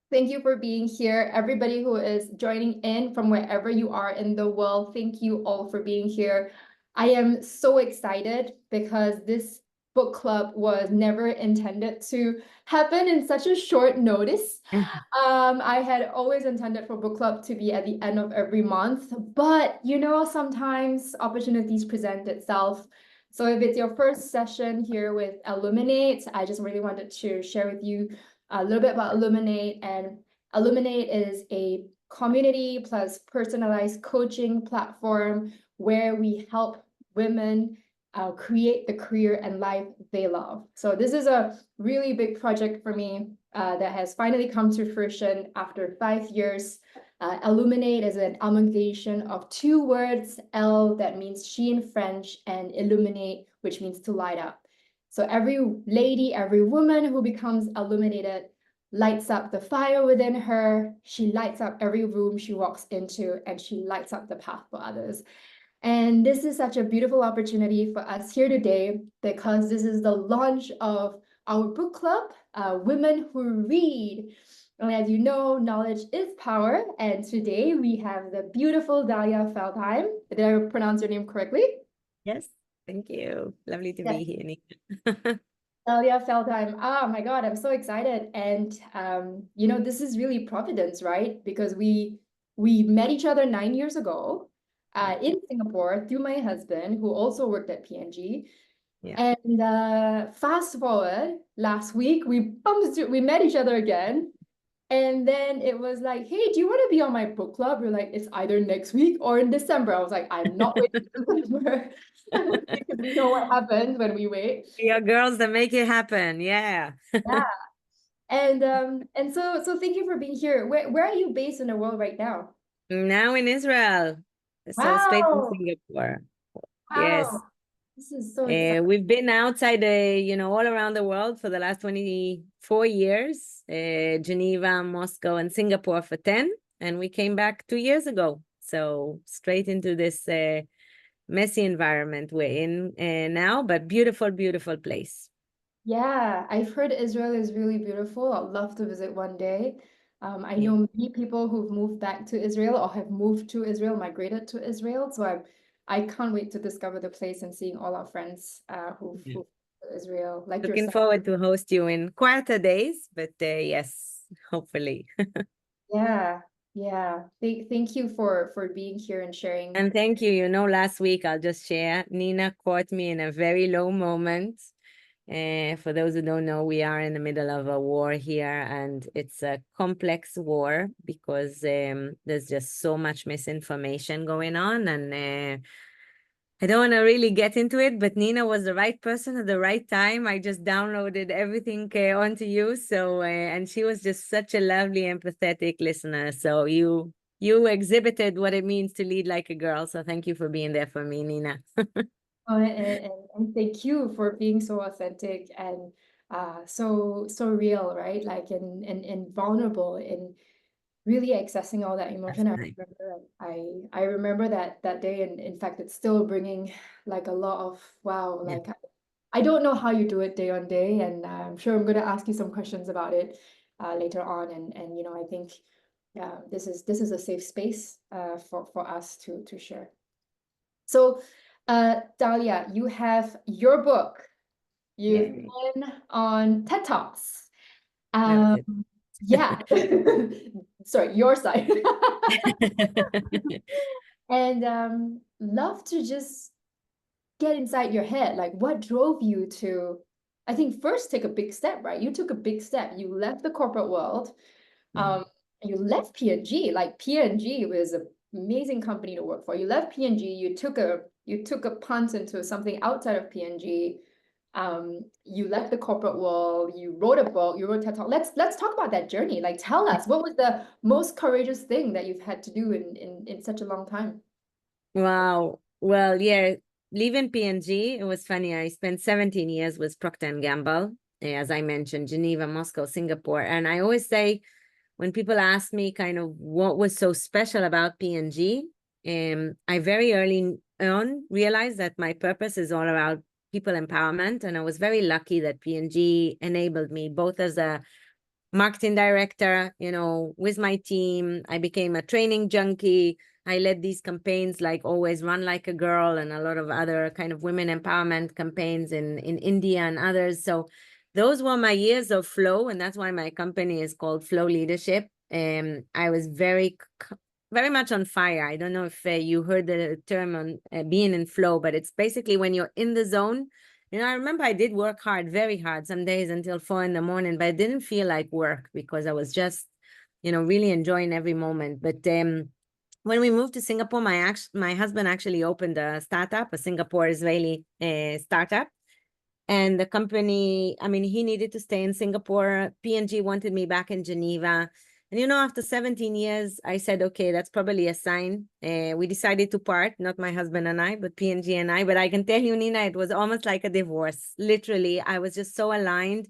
Thank you for being here. Everybody who is joining in from wherever you are in the world, thank you all for being here. I am so excited because this book club was never intended to happen in such a short notice. I had always intended for book club to be at the end of every month, but sometimes opportunities present itself. So if it's your first session here with Illuminate, I just really wanted to share with you a little bit about Illuminate. And Illuminate is a community plus personalized coaching platform where we help women create the career and life they love. So this is a really big project for me that has finally come to fruition after 5 years. Illuminate is an amalgamation of two words, Elle, that means she in French, and illuminate, which means to light up. So every lady, every woman who becomes illuminated lights up the fire within her. She lights up every room she walks into, and she lights up the path for others. And this is such a beautiful opportunity for us here today because this is the launch of our book club, Women Who Read. And as you know, knowledge is power. And today we have the beautiful Dalia Feldheim. Did I pronounce your name correctly? Yes, thank you. Lovely to Yes. be here, Nika. Dalia Feldheim. Oh my God, I'm so excited. And this is really providence, right? Because we met each other 9 years ago in Singapore through my husband, who also worked at P&G. Yeah. And fast forward, last week we met each other again. And then it was like, hey, do you want to be on my book club? We're like, it's either next week or in December. I was like, I'm not waiting for December because we know what happens when we wait. Your girls that make it happen. Yeah. Yeah. And so thank you for being here. Where are you based in the world right now? Now in Israel. So straight from Wow. Singapore. Yes. Wow. This is so exciting. We've been outside, all around the world for the last 24 years. Geneva, Moscow, and Singapore for 10. And we came back 2 years ago. So straight into this messy environment we're in now, but beautiful, beautiful place. Yeah, I've heard Israel is really beautiful. I'd love to visit one day. I Yeah. know many people who've moved back to Israel or have moved to Israel, migrated to Israel. So I can't wait to discover the place and seeing all our friends who've Yeah. moved to Israel, like Looking yourself. forward to host you in quieter days, but yes, hopefully. Yeah, yeah. Thank you for being here and sharing. And thank you. Last week, I'll just share, Nina caught me in a very low moment. For those who don't know, we are in the middle of a war here, and it's a complex war because there's just so much misinformation going on. And I don't want to really get into it, but Nina was the right person at the right time. I just downloaded everything onto you. So, and she was just such a lovely, empathetic listener. So you exhibited what it means to lead like a girl. So thank you for being there for me, Nina. And thank you for being so authentic and so real, right? Like and vulnerable and really accessing all that That's emotion. nice. I remember that day, and in fact, it's still bringing like a lot of wow. Yeah. Like I don't know how you do it day on day, and I'm sure I'm going to ask you some questions about it later on. And I think this is a safe space for us to share. So, Dalia, you have your book. You've Yay. been on TED Talks. That was Um, it. yeah. Sorry, your side. And love to just get inside your head. Like, what drove you to, I think, first take a big step, right? You took a big step. You left the corporate world. Mm. Um, you left P&G. Like P&G was an amazing company to work for. You left P&G. You took a punt into something outside of P&G. You left the corporate world. You wrote a book. You wrote TED Talk. Let's talk about that journey. Like, tell us what was the most courageous thing that you've had to do in such a long time. Wow. Well, yeah, leaving P&G, it was funny. I spent 17 years with Procter& and Gamble, as I mentioned, Geneva, Moscow, Singapore. And I always say, when people ask me kind of what was so special about P&G, I very early on realized that my purpose is all about people empowerment. And I was very lucky that P&G enabled me both as a marketing director, with my team. I became a training junkie. I led these campaigns like Always Run Like a Girl and a lot of other kind of women empowerment campaigns in India and others. So those were my years of flow, and that's why my company is called Flow Leadership. I was very much on fire. I don't know if you heard the term on being in flow, but it's basically when you're in the zone. I remember I did work hard, very hard, some days until 4 a.m, but it didn't feel like work because I was just, really enjoying every moment. But when we moved to Singapore, my husband actually opened a startup, a Singapore Israeli startup. And the company, he needed to stay in Singapore. P&G wanted me back in Geneva. And, after 17 years, I said, okay, that's probably a sign. We decided to part, not my husband and I, but P&G and I. But I can tell you, Nina, it was almost like a divorce. Literally, I was just so aligned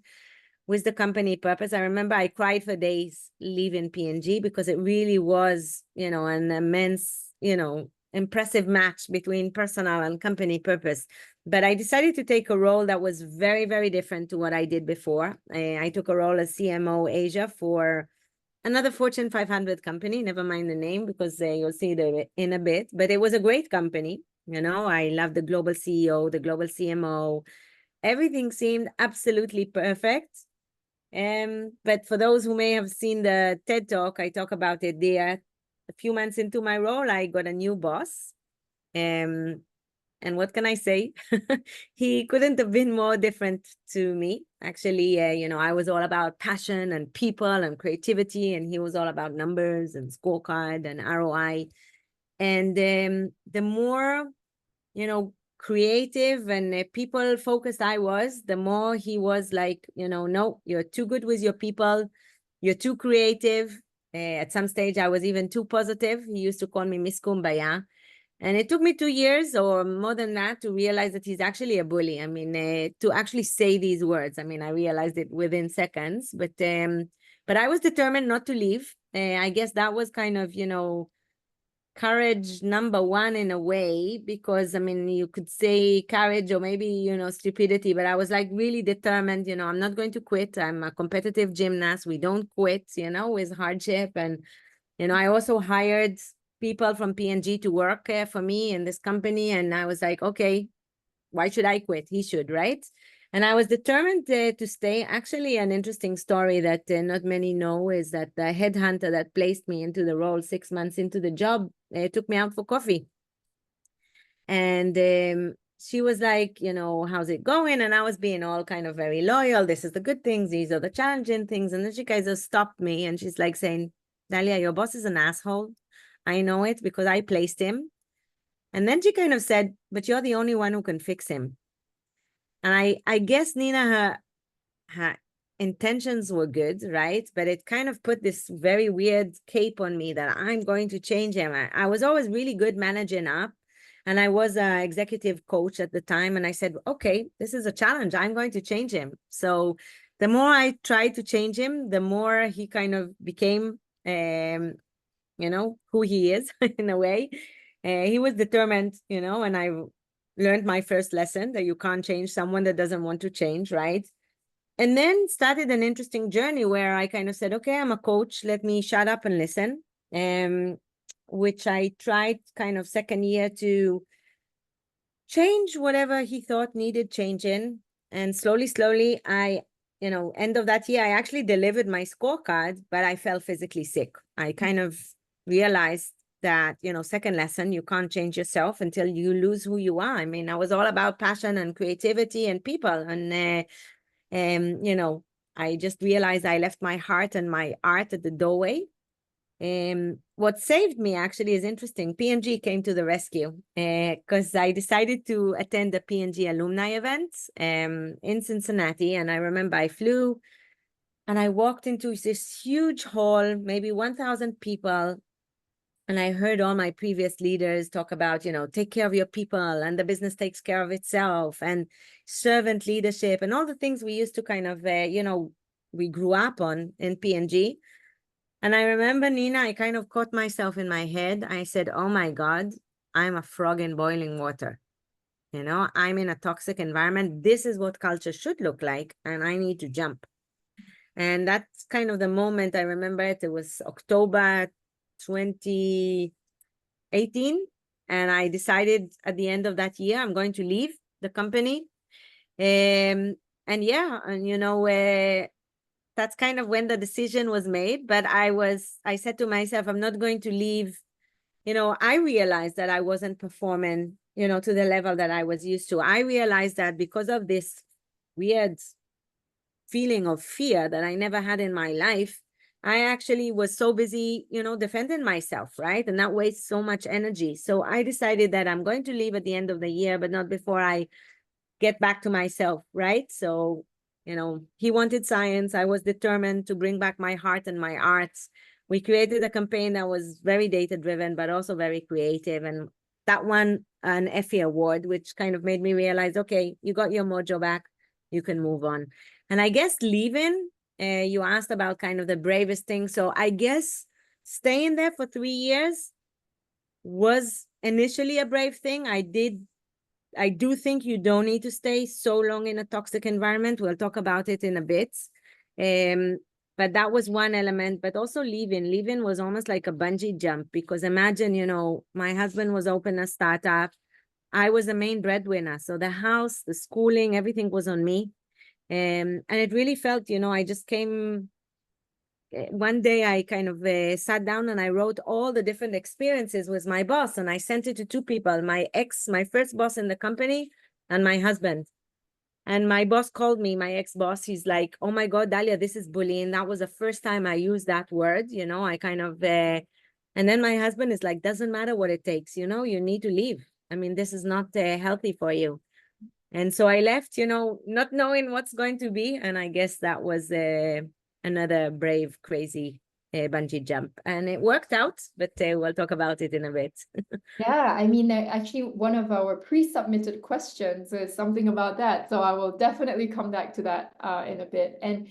with the company purpose. I remember I cried for days leaving P&G because it really was, an immense, impressive match between personal and company purpose. But I decided to take a role that was very, very different to what I did before. I took a role as CMO Asia for another Fortune 500 company, never mind the name because you'll see it in a bit, but it was a great company. I love the global CEO, the global CMO. Everything seemed absolutely perfect. But for those who may have seen the TED Talk, I talk about it there. A few months into my role, I got a new boss. And what can I say? He couldn't have been more different to me. Actually, I was all about passion and people and creativity, and he was all about numbers and scorecard and ROI. And the more, creative and people focused I was, the more he was like, no, you're too good with your people. You're too creative. At some stage, I was even too positive. He used to call me Miss Kumbaya. And it took me 2 years or more than that to realize that he's actually a bully. To actually say these words. I realized it within seconds, but I was determined not to leave. I guess that was kind of, courage number one in a way, because you could say courage or maybe, stupidity, but I was like really determined, I'm not going to quit. I'm a competitive gymnast. We don't quit, with hardship. And, I also hired people from P&G to work for me in this company. And I was like, okay, why should I quit? He should, right? And I was determined to stay. Actually, an interesting story that not many know is that the headhunter that placed me into the role 6 months into the job took me out for coffee. And she was like, how's it going? And I was being all kind of very loyal. This is the good things. These are the challenging things. And then she kind of stopped me and she's like saying, Dalia, your boss is an asshole. I know it because I placed him. And then she kind of said, but you're the only one who can fix him. And I guess, Nina, her intentions were good, right? But it kind of put this very weird cape on me that I'm going to change him. I was always really good managing up. And I was an executive coach at the time. And I said, okay, this is a challenge. I'm going to change him. So the more I tried to change him, the more he kind of became, who he is in a way. He was determined, and I learned my first lesson that you can't change someone that doesn't want to change, right? And then started an interesting journey where I kind of said, okay, I'm a coach. Let me shut up and listen. Which I tried kind of second year to change whatever he thought needed changing. And slowly, end of that year, I actually delivered my scorecard, but I felt physically sick. I kind of realized that, second lesson, you can't change yourself until you lose who you are. I was all about passion and creativity and people. And, I just realized I left my heart and my art at the doorway. What saved me actually is interesting. P&G came to the rescue because I decided to attend the P&G alumni event in Cincinnati. And I remember I flew and I walked into this huge hall, maybe 1,000 people. And I heard all my previous leaders talk about, take care of your people and the business takes care of itself and servant leadership and all the things we used to kind of, we grew up on in P&G. And I remember, Nina, I kind of caught myself in my head. I said, oh my God, I'm a frog in boiling water. I'm in a toxic environment. This is what culture should look like. And I need to jump. And that's kind of the moment I remember it. It was October 2018. And I decided at the end of that year, I'm going to leave the company. And yeah, and that's kind of when the decision was made. But I said to myself, I'm not going to leave. I realized that I wasn't performing, to the level that I was used to. I realized that because of this weird feeling of fear that I never had in my life, I actually was so busy, defending myself, right? And that wastes so much energy. So I decided that I'm going to leave at the end of the year, but not before I get back to myself, right? So, he wanted science. I was determined to bring back my heart and my arts. We created a campaign that was very data driven, but also very creative. And that won an Effie Award, which kind of made me realize, okay, you got your mojo back, you can move on. And I guess leaving, you asked about kind of the bravest thing. So I guess staying there for 3 years was initially a brave thing. I do think you don't need to stay so long in a toxic environment. We'll talk about it in a bit. But that was one element, but also leaving was almost like a bungee jump, because imagine, my husband was open a startup. I was the main breadwinner. So the house, the schooling, everything was on me. And it really felt, I just came one day I kind of sat down and I wrote all the different experiences with my boss, and I sent it to two people, my first boss in the company, and my husband. And my boss called me, my ex-boss, he's like, oh my God, Dalia, this is bullying. That was the first time I used that word, I kind of, and then my husband is like, doesn't matter what it takes, you need to leave. I mean, this is not healthy for you. And so I left, not knowing what's going to be. And I guess that was another brave, crazy bungee jump. And it worked out, but we'll talk about it in a bit. Yeah, I mean, actually, one of our pre-submitted questions is something about that. So I will definitely come back to that in a bit. And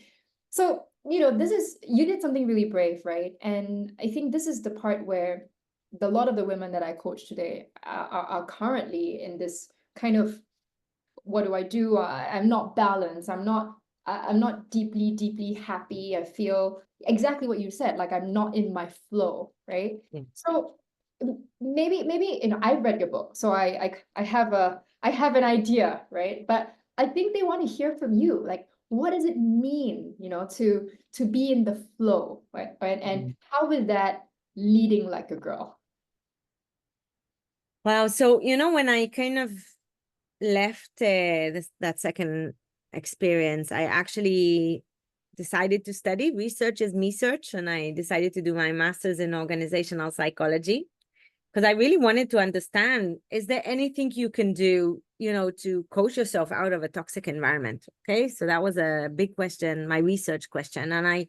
so, you did something really brave, right? And I think this is the part where a lot of the women that I coach today are currently in this kind of, what do I do? I'm not balanced. I'm not deeply, deeply happy. I feel exactly what you said, like I'm not in my flow, right? Yeah. So maybe I've read your book, so I have an idea, right? But I think they want to hear from you, like what does it mean, to be in the flow, right? And how is that leading like a girl? Wow. So, when I kind of left that second experience, I actually decided to study research is me search, and I decided to do my master's in organizational psychology, because I really wanted to understand, is there anything you can do, to coach yourself out of a toxic environment? Okay, so that was a big question, my research question. And I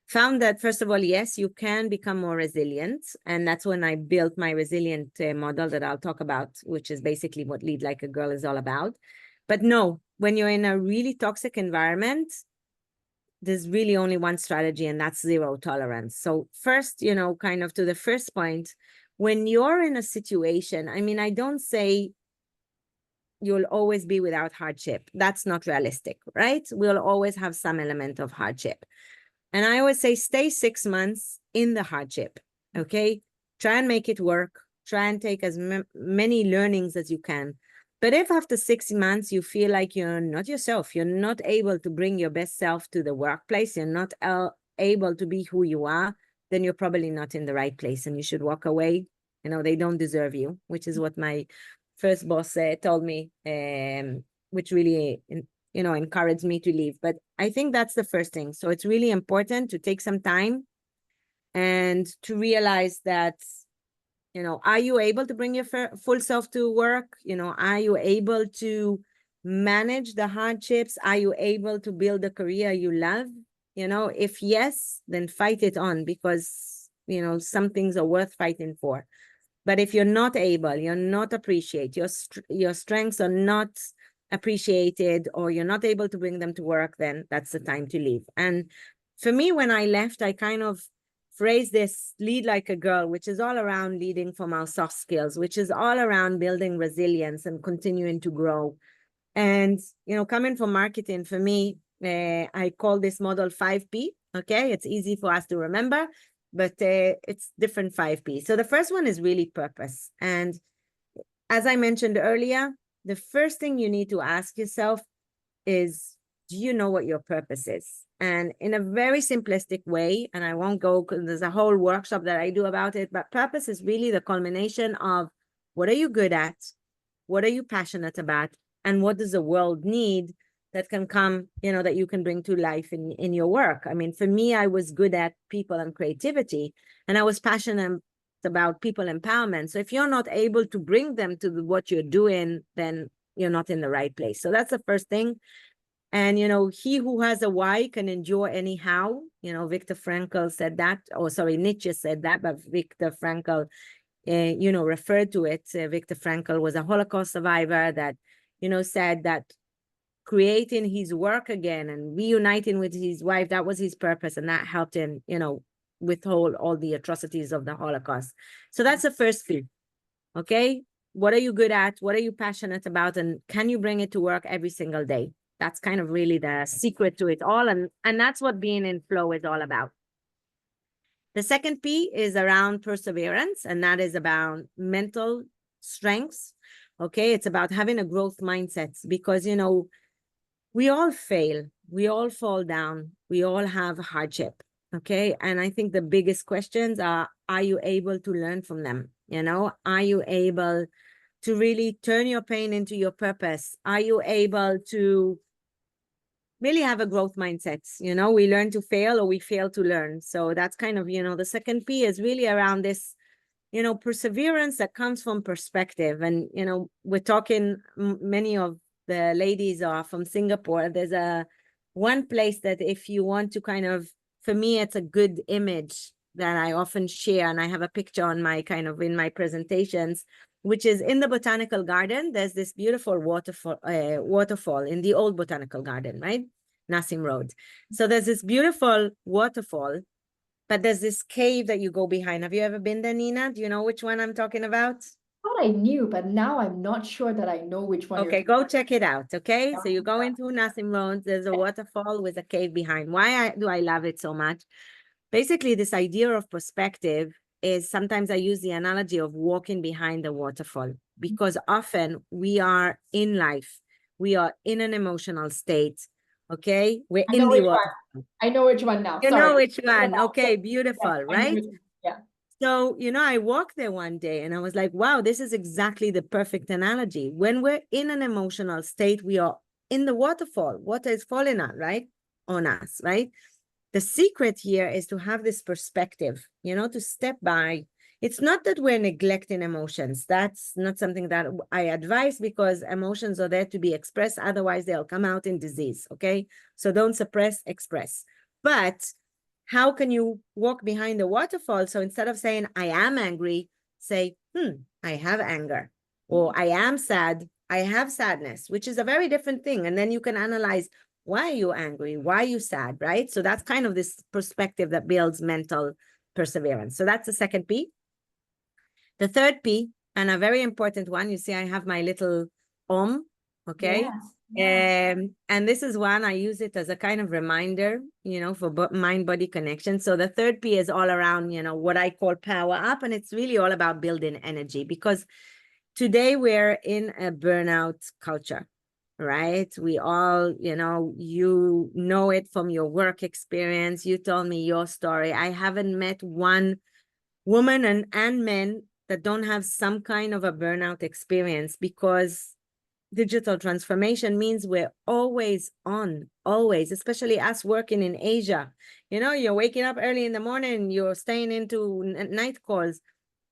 found that, first of all, yes, you can become more resilient. And that's when I built my resilient model that I'll talk about, which is basically what Lead Like a Girl is all about. But no, when you're in a really toxic environment, there's really only one strategy, and that's zero tolerance. So first, kind of to the first point, when you're in a situation, I mean, I don't say you'll always be without hardship. That's not realistic, right? We'll always have some element of hardship. And I always say, stay 6 months in the hardship, okay? Try and make it work. Try and take as many learnings as you can. But if after 6 months you feel like you're not yourself, you're not able to bring your best self to the workplace, you're not able to be who you are, then you're probably not in the right place and you should walk away. They don't deserve you, which is what my first boss told me, which really encouraged me to leave. But I think that's the first thing. So it's really important to take some time and to realize that, are you able to bring your full self to work? Are you able to manage the hardships? Are you able to build a career you love? If yes, then fight it on, because, some things are worth fighting for. But if you're not able, you're not appreciated, your strengths are not appreciated, or you're not able to bring them to work, then that's the time to leave. And for me, when I left, I kind of phrased this lead like a girl, which is all around leading from our soft skills, which is all around building resilience and continuing to grow. And, coming from marketing, for me, I call this model 5P. Okay, it's easy for us to remember, but it's different 5P. So the first one is really purpose. And as I mentioned earlier, the first thing you need to ask yourself is, do you know what your purpose is? And in a very simplistic way, and I won't go because there's a whole workshop that I do about it, but purpose is really the culmination of what are you good at? What are you passionate about? And what does the world need that can come, that you can bring to life in your work? I mean, for me, I was good at people and creativity, and I was passionate about people empowerment. So if you're not able to bring them to what you're doing, then you're not in the right place. So that's the first thing. And, he who has a why can endure anyhow. Viktor Frankl said that, or sorry, Nietzsche said that, but Viktor Frankl, referred to it. Viktor Frankl was a Holocaust survivor that, said that creating his work again and reuniting with his wife, that was his purpose. And that helped him, withhold all the atrocities of the Holocaust. So that's the first thing. Okay. What are you good at? What are you passionate about? And can you bring it to work every single day? That's kind of really the secret to it all. And that's what being in flow is all about. The second P is around perseverance, and that is about mental strengths. Okay. It's about having a growth mindset because, we all fail. We all fall down. We all have hardship. Okay. And I think the biggest questions are you able to learn from them? Are you able to really turn your pain into your purpose? Are you able to really have a growth mindset? We learn to fail or we fail to learn. So that's kind of, the second P is really around this, perseverance that comes from perspective. And, we're talking, many of the ladies are from Singapore. There's one place that if you want to kind of, for me, it's a good image that I often share. And I have a picture on in my presentations, which is in the botanical garden. There's this beautiful waterfall in the old botanical garden, right? Nassim Road. So there's this beautiful waterfall, but there's this cave that you go behind. Have you ever been there, Nina? Do you know which one I'm talking about? Thought I knew, but now I'm not sure that I know which one you're Okay, go check it out. Okay, so you go about. into Nassim Road. There's a waterfall with a cave behind. Why do I love it so much? Basically, this idea of perspective is sometimes I use the analogy of walking behind the waterfall because often we are in life, we are in an emotional state. Okay, we're I in know the which water. one. I know which one now. You Sorry. know which one? Okay, beautiful, Yeah, I know right? which one. Yeah. So, I walked there one day and I was like, wow, this is exactly the perfect analogy. When we're in an emotional state, we are in the waterfall. Water is falling on us, right? The secret here is to have this perspective, to step by. It's not that we're neglecting emotions. That's not something that I advise because emotions are there to be expressed. Otherwise, they'll come out in disease, okay? So don't suppress, express. But how can you walk behind the waterfall? So instead of saying, I am angry, say, I have anger. Or I am sad, I have sadness, which is a very different thing. And then you can analyze, why are you angry? Why are you sad, right? So that's kind of this perspective that builds mental perseverance. So that's the second P. The third P, and a very important one, you see, I have my little okay? Yes. And this is one, I use it as a kind of reminder, for mind-body connection. So the third P is all around, what I call power up, and it's really all about building energy because today we're in a burnout culture, right? We all, you know it from your work experience. You told me your story. I haven't met one woman and men that don't have some kind of a burnout experience because digital transformation means we're always on, always, especially us working in Asia. You're waking up early in the morning, you're staying into night calls.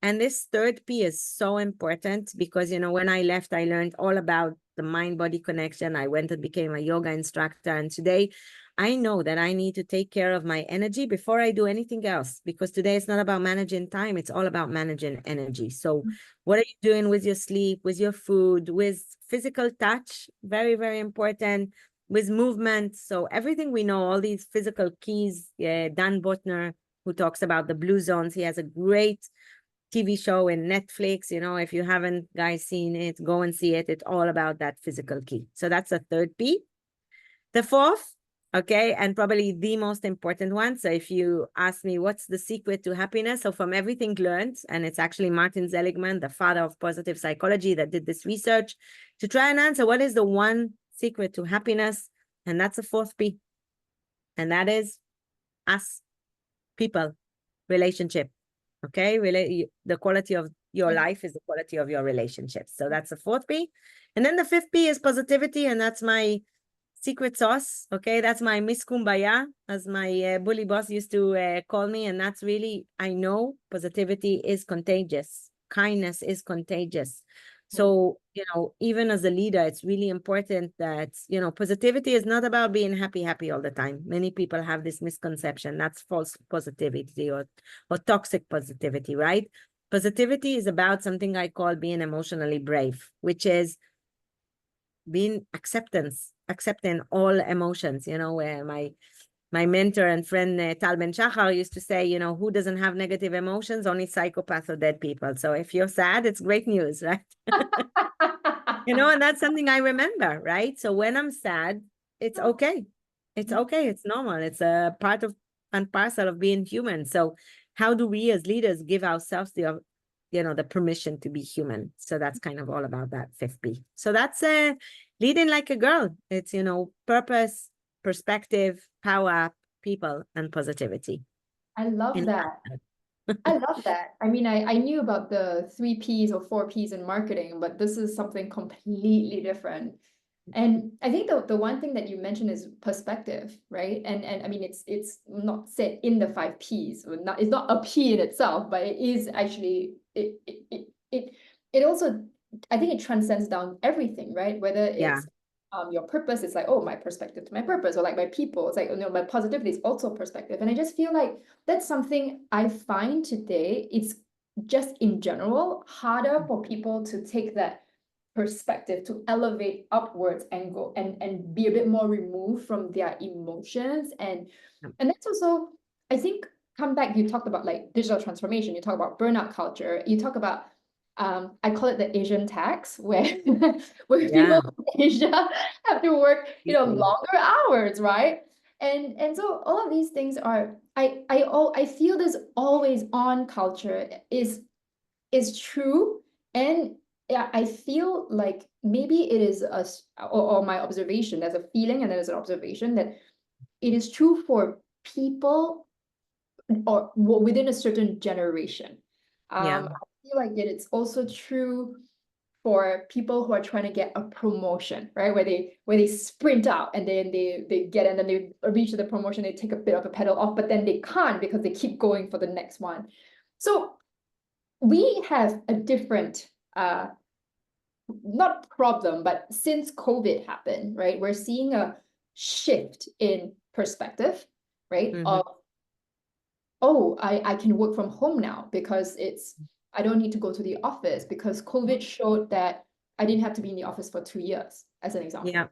And this third P is so important because, when I left, I learned all about the mind-body connection. I went and became a yoga instructor. And today I know that I need to take care of my energy before I do anything else, because today it's not about managing time. It's all about managing energy. So what are you doing with your sleep, with your food, with physical touch? Very, very important. With movement. So everything we know, all these physical keys, Dan Botner, who talks about the blue zones, he has a great TV show in Netflix. If you haven't guys seen it, go and see it. It's all about that physical key. So that's the third P. The fourth Okay, and probably the most important one. So if you ask me what's the secret to happiness, so from everything learned, and it's actually Martin Seligman, the father of positive psychology, that did this research to try and answer what is the one secret to happiness, and that's the fourth P, and that is us, people, relationship. Okay, the quality of your life is the quality of your relationships. So that's the fourth P, and then the fifth P is positivity, and that's my secret sauce. Okay, that's my Miss Kumbaya, as my bully boss used to call me. And that's really, I know positivity is contagious. Kindness is contagious. So, even as a leader, it's really important that, positivity is not about being happy all the time. Many people have this misconception. That's false positivity or toxic positivity, right? Positivity is about something I call being emotionally brave, which is being accepting all emotions, where my mentor and friend Tal Ben Shachar used to say, who doesn't have negative emotions? Only psychopaths or dead people. So if you're sad, it's great news, right? And that's something I remember, right? So when I'm sad, it's okay. It's okay. It's normal. It's a part of and parcel of being human. So how do we as leaders give ourselves the permission to be human? So that's kind of all about that fifth P. So that's leading like a girl. It's, purpose, perspective, power, people, and positivity. I love In that. I love that. I mean, I knew about the 3 Ps or 4 Ps in marketing, but this is something completely different. And I think the one thing that you mentioned is perspective, right? And I mean, it's not said in the 5 Ps, or not, it's not a P in itself, but it is actually it also, I think it transcends down everything, right? Whether Yeah, it's your purpose, it's like, oh, my perspective to my purpose, or like my people, it's like, oh no, my positivity is also perspective. And I just feel like that's something I find today, it's just in general harder for people to take that perspective, to elevate upwards and go and be a bit more removed from their emotions. And that's also, I think, come back, you talked about like digital transformation, you talk about burnout culture, you talk about I call it the Asian tax, where where yeah, people in Asia have to work, deeply. longer hours, right? And so all of these things are, I feel this always on culture is true. And yeah, I feel like maybe it is or my observation, there's a feeling and there's an observation that it is true for people or within a certain generation. Yeah, I feel like it's also true for people who are trying to get a promotion, right? Where they sprint out and then they get and then they reach the promotion, they take a bit of a pedal off, but then they can't because they keep going for the next one. So we have a different not problem, but since COVID happened, right, we're seeing a shift in perspective, right? mm-hmm. Of, oh, I can work from home now because I don't need to go to the office, because COVID showed that I didn't have to be in the office for 2 years, as an Yeah, example.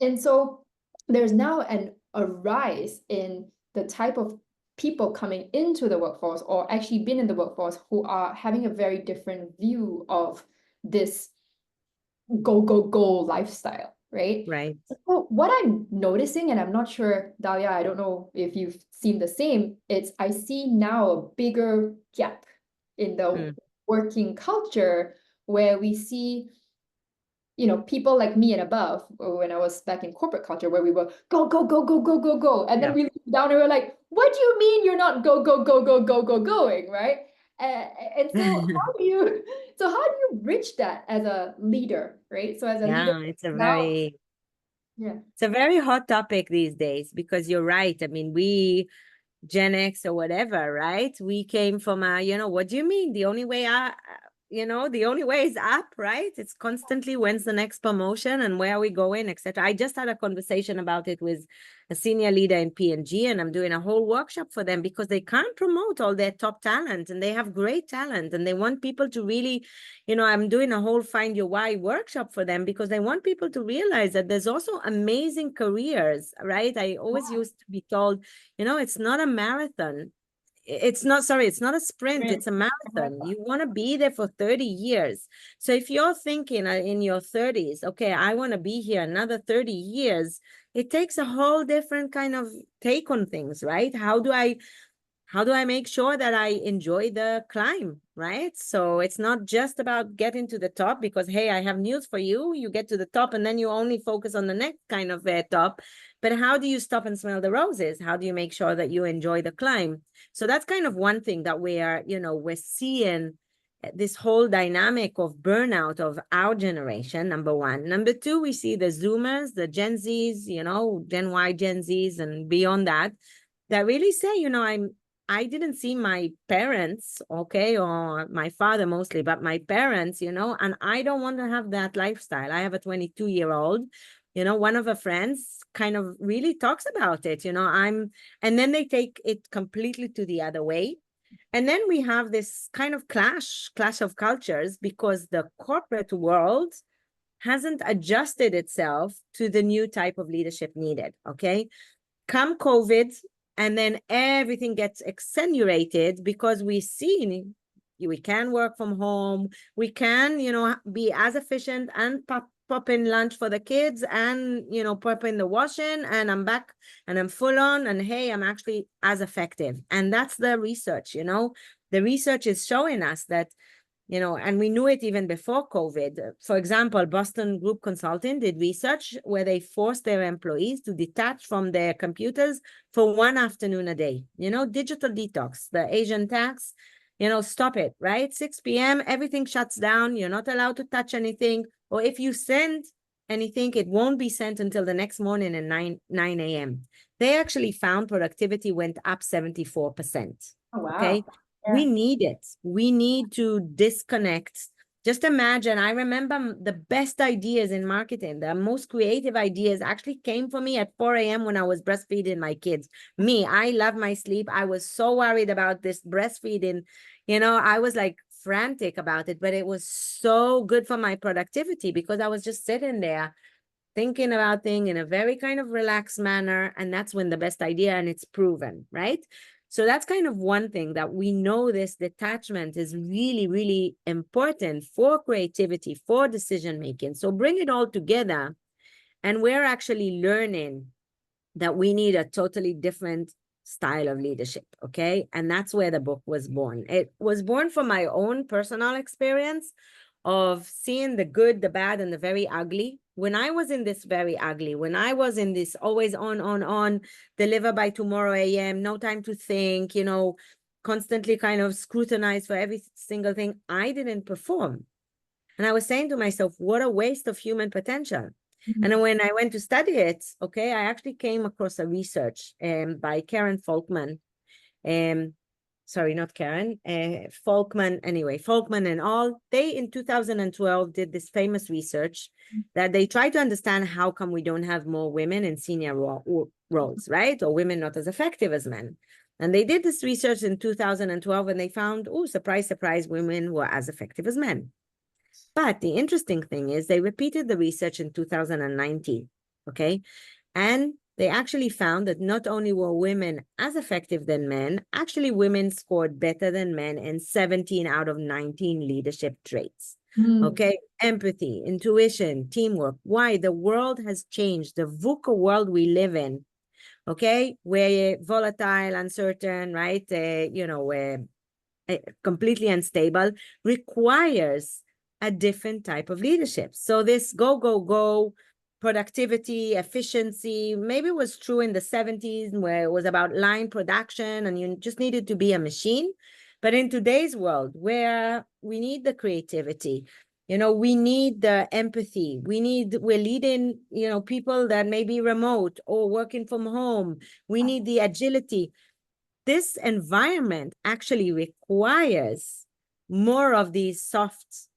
And so there's now a rise in the type of people coming into the workforce or actually been in the workforce who are having a very different view of this go, go, go lifestyle, right? right. So what I'm noticing, and I'm not sure, Dalia, I don't know if you've seen the same, it's I see now a bigger gap in the Mm. working culture where we see, people like me and above, when I was back in corporate culture, where we were go, go, go, go, go, go, go. And then Yeah. we look down and we're like, what do you mean you're not go, go, go, go, go, go, going, right? And so how do you bridge that as a leader, right? So as a leader Yeah, now, yeah. it's a very hot topic these days, because you're right. I mean, we Gen X or whatever, right? We came from what do you mean? The only way is up, right? It's constantly when's the next promotion and where are we going, etc. I just had a conversation about it with a senior leader in P&G, and I'm doing a whole workshop for them because they can't promote all their top talent, and they have great talent, and they want people to really, I'm doing a whole Find Your Why workshop for them because they want people to realize that there's also amazing careers, right? I always used to be told, it's not a marathon. It's not, sorry, it's not a sprint, Right. it's a marathon. You want to be there for 30 years. So if you're thinking in your 30s, okay, I want to be here another 30 years, it takes a whole different kind of take on things, right? How do I make sure that I enjoy the climb, right? So it's not just about getting to the top because, hey, I have news for you. You get to the top and then you only focus on the next kind of top. But how do you stop and smell the roses? How do you make sure that you enjoy the climb? So that's kind of one thing that we are, we're seeing this whole dynamic of burnout of our generation, number one. Number two, we see the Zoomers, the Gen Zs, Gen Y, Gen Zs, and beyond that really say, I didn't see my parents, okay, or my father mostly, but my parents, and I don't want to have that lifestyle. I have a 22-year-old, one of her friends kind of really talks about it, and then they take it completely to the other way. And then we have this kind of clash of cultures because the corporate world hasn't adjusted itself to the new type of leadership needed, okay? Come COVID, and then everything gets accentuated because we see we can work from home, we can, be as efficient and pop in lunch for the kids and, pop in the washing, and I'm back and I'm full on, and hey, I'm actually as effective. And that's the research, the research is showing us that, and we knew it even before COVID. For example, Boston Group Consulting did research where they forced their employees to detach from their computers for one afternoon a day. Digital detox, the Asian tax, stop it, right? 6 p.m., everything shuts down. You're not allowed to touch anything. Or if you send anything, it won't be sent until the next morning at 9 a.m. They actually found productivity went up 74%. Oh, wow. Okay. Yeah. We need it. We need to disconnect. Just imagine, I remember the best ideas in marketing, the most creative ideas actually came for me at 4 a.m. when I was breastfeeding my kids. Me, I love my sleep. I was so worried about this breastfeeding. I was like frantic about it, but it was so good for my productivity because I was just sitting there thinking about things in a very kind of relaxed manner. And that's when the best idea, and it's proven, right? So that's kind of one thing that we know, this detachment is really, really important for creativity, for decision making. So bring it all together. And we're actually learning that we need a totally different style of leadership, okay? And that's where the book was born. It was born from my own personal experience of seeing the good, the bad, and the very ugly. When I was in this very ugly, when I was in this always on, deliver by tomorrow a.m., no time to think, constantly kind of scrutinized for every single thing, I didn't perform. And I was saying to myself, what a waste of human potential. Mhm. And then when I went to study it, okay, I actually came across a research by Karen Folkman. Sorry, not Karen, Folkman, anyway, Folkman and all, they in 2012 did this famous research that they tried to understand how come we don't have more women in senior roles, right? Or women not as effective as men. And they did this research in 2012 and they found, oh, surprise, surprise, women were as effective as men. But the interesting thing is they repeated the research in 2019, okay? And they actually found that not only were women as effective than men, actually women scored better than men in 17 out of 19 leadership traits. Okay, empathy, intuition, teamwork. Why? The world has changed. The VUCA world we live in, okay, we're volatile, uncertain, right? Completely unstable, requires a different type of leadership. So this go, productivity, efficiency, maybe was true in the 70s where it was about line production and you just needed to be a machine. But in today's world where we need the creativity, we need the empathy, we're leading, people that may be remote or working from home. We need the agility. This environment actually requires more of these soft,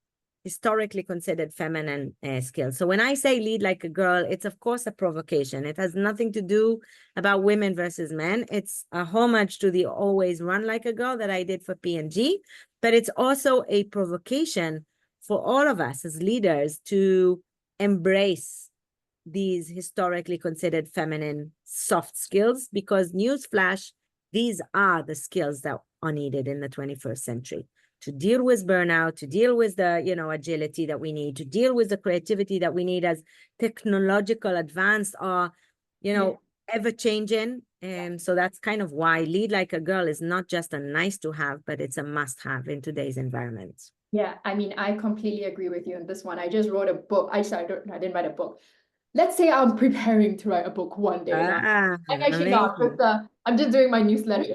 historically considered feminine skills. So when I say lead like a girl, it's of course a provocation. It has nothing to do about women versus men. It's a homage to the always run like a girl that I did for P&G, but it's also a provocation for all of us as leaders to embrace these historically considered feminine soft skills, because newsflash, these are the skills that are needed in the 21st century to deal with burnout, to deal with the, agility that we need, to deal with the creativity that we need as technological advanced are you know, ever changing. And so that's kind of why Lead Like a Girl is not just a nice to have, but it's a must have in today's environment. Yeah, I mean, I completely agree with you on this one. I just wrote a book. I didn't write a book. Let's say I'm preparing to write a book one day. Now, Ah, I'm actually not, amazing. I'm just doing my newsletter.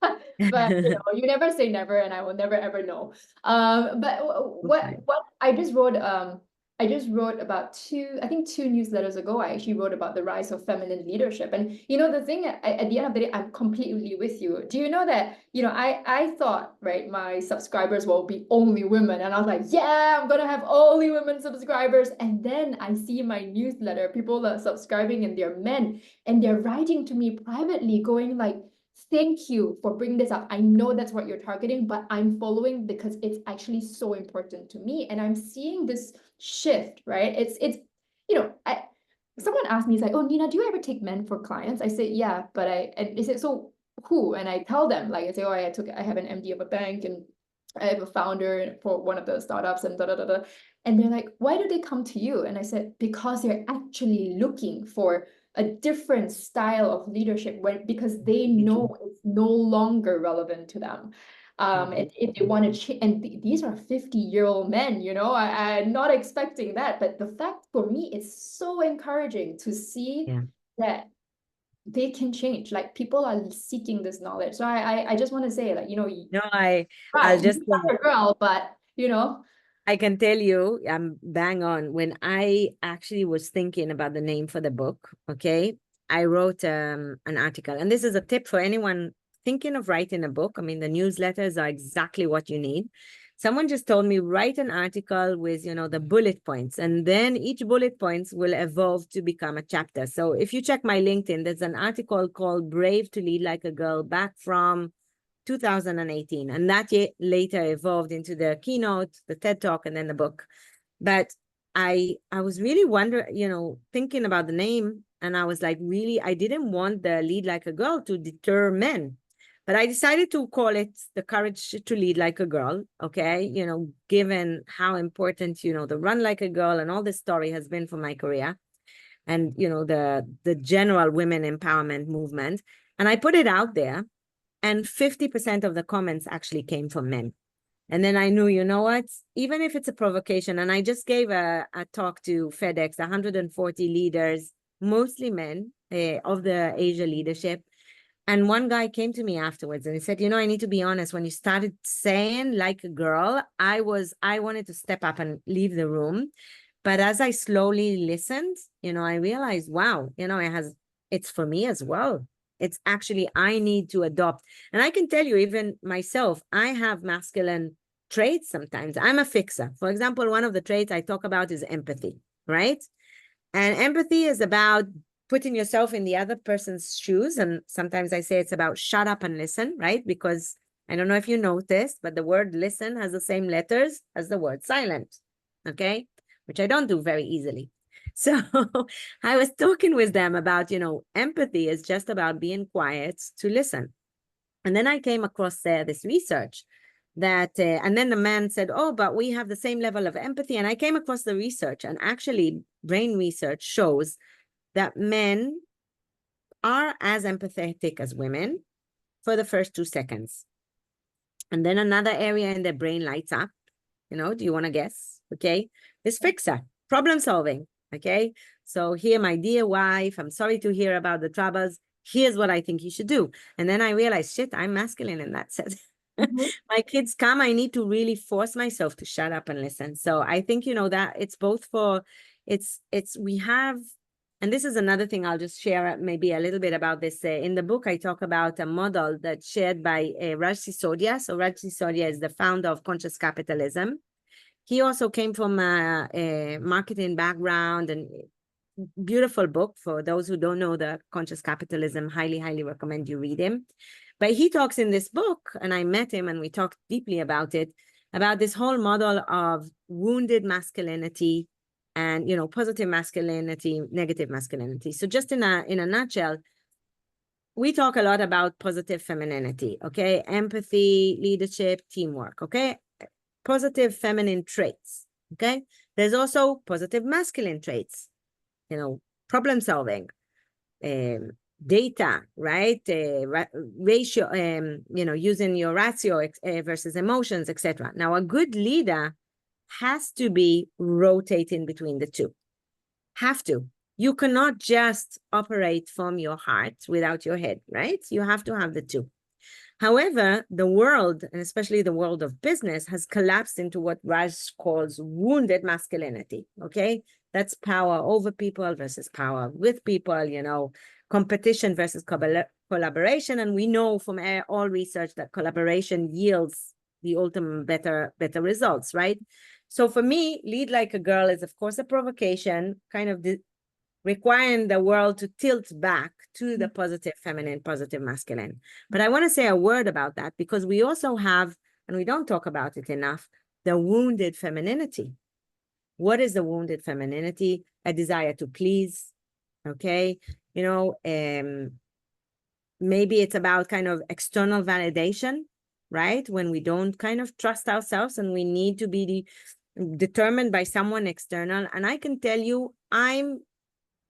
But you know, you never say never, and I will never ever know. But Okay. what I just wrote about I think two newsletters ago, I actually wrote about the rise of feminine leadership. And you know, the thing at the end of the day, I'm completely with you. Do you know that, you know, I thought, right, my subscribers will be only women. And I was like, yeah, I'm gonna have only women subscribers. And then I see my newsletter, people are subscribing and they're men, and they're writing to me privately going like, thank you for bringing this up. I know that's what you're targeting, but I'm following because it's actually so important to me. And I'm seeing this shift, right? It's you know, someone asked me, it's like, oh, Nina, do you ever take men for clients? I said, yeah, but and they said, so who? And I tell them, like, I say, oh, I have an MD of a bank, and I have a founder for one of the startups, and da da da da. And they're like, why do they come to you? And I said, because they're actually looking for a different style of leadership because they know it's no longer relevant to them. If they want to change, and these are 50-year-old men, you know, I'm not expecting that. But the fact for me, it's so encouraging to see Yeah. that they can change. Like people are seeking this knowledge. So I just want to say, like, you know, No, I'll right, just you're not a girl, but you know. I can tell you, I'm bang on. When I actually was thinking about the name for the book, okay, I wrote an article, and this is a tip for anyone thinking of writing a book. I mean, the newsletters are exactly what you need. Someone just told me write an article with, you know, the bullet points, and then each bullet points will evolve to become a chapter. So if you check my LinkedIn, there's an article called Brave to Lead Like a Girl back from 2018, and that later evolved into the keynote, the TED Talk, and then the book. But I was really wondering, you know, thinking about the name, and I was like, really, I didn't want the Lead Like a Girl to deter men, but I decided to call it the Courage to Lead Like a Girl. Okay, you know, given how important, you know, the Run Like a Girl and all this story has been for my career, and you know, the general women empowerment movement, and I put it out there. And 50% of the comments actually came from men. And then I knew, you know what, even if it's a provocation, and I just gave a talk to FedEx, 140 leaders, mostly men of the Asia leadership. And one guy came to me afterwards and he said, you know, I need to be honest, when you started saying like a girl, I wanted to step up and leave the room. But as I slowly listened, you know, I realized, wow, you know, it's for me as well. It's actually, I need to adopt. And I can tell you, even myself, I have masculine traits sometimes. I'm a fixer. For example, one of the traits I talk about is empathy, right? And empathy is about putting yourself in the other person's shoes. And sometimes I say it's about shut up and listen, right? Because I don't know if you noticed, but the word listen has the same letters as the word silent, okay? Which I don't do very easily. So I was talking with them about, you know, empathy is just about being quiet to listen. And then I came across this research that, and then the man said, oh, but we have the same level of empathy. And I came across the research, and actually brain research shows that men are as empathetic as women for the first 2 seconds. And then another area in their brain lights up. You know, do you want to guess? Okay. This fixer, problem solving. Okay. So here, my dear wife, I'm sorry to hear about the troubles. Here's what I think you should do. And then I realized, shit, I'm masculine in that sense. Mhm. My kids come, I need to really force myself to shut up and listen. So I think, you know, that it's both for, we have, and this is another thing I'll just share maybe a little bit about this. In the book, I talk about a model that's shared by Raj Sisodia. So Raj Sisodia is the founder of Conscious Capitalism. He also came from a marketing background, and beautiful book. For those who don't know the Conscious Capitalism, highly, highly recommend you read him. But he talks in this book, and I met him and we talked deeply about it, about this whole model of wounded masculinity and, you know, positive masculinity, negative masculinity. So just in a nutshell, we talk a lot about positive femininity, okay? Empathy, leadership, teamwork, okay? Positive feminine traits, okay? There's also positive masculine traits, you know, problem solving, data, right? Ratio, using your ratio versus emotions, etc. Now, a good leader has to be rotating between the two. Have to. You cannot just operate from your heart without your head, right? You have to have the two. However, the world, and especially the world of business, has collapsed into what Raj calls wounded masculinity, okay? That's power over people versus power with people, competition versus collaboration. And we know from all research that collaboration yields the ultimate better results, right? So for me, lead like a girl is, of course, a provocation, kind of requiring the world to tilt back to the positive feminine, positive masculine. But I want to say a word about that because we also have, and we don't talk about it enough, the wounded femininity. What is the wounded femininity? A desire to please, okay? Maybe it's about kind of external validation, right? When we don't kind of trust ourselves and we need to be determined by someone external. And I can tell you,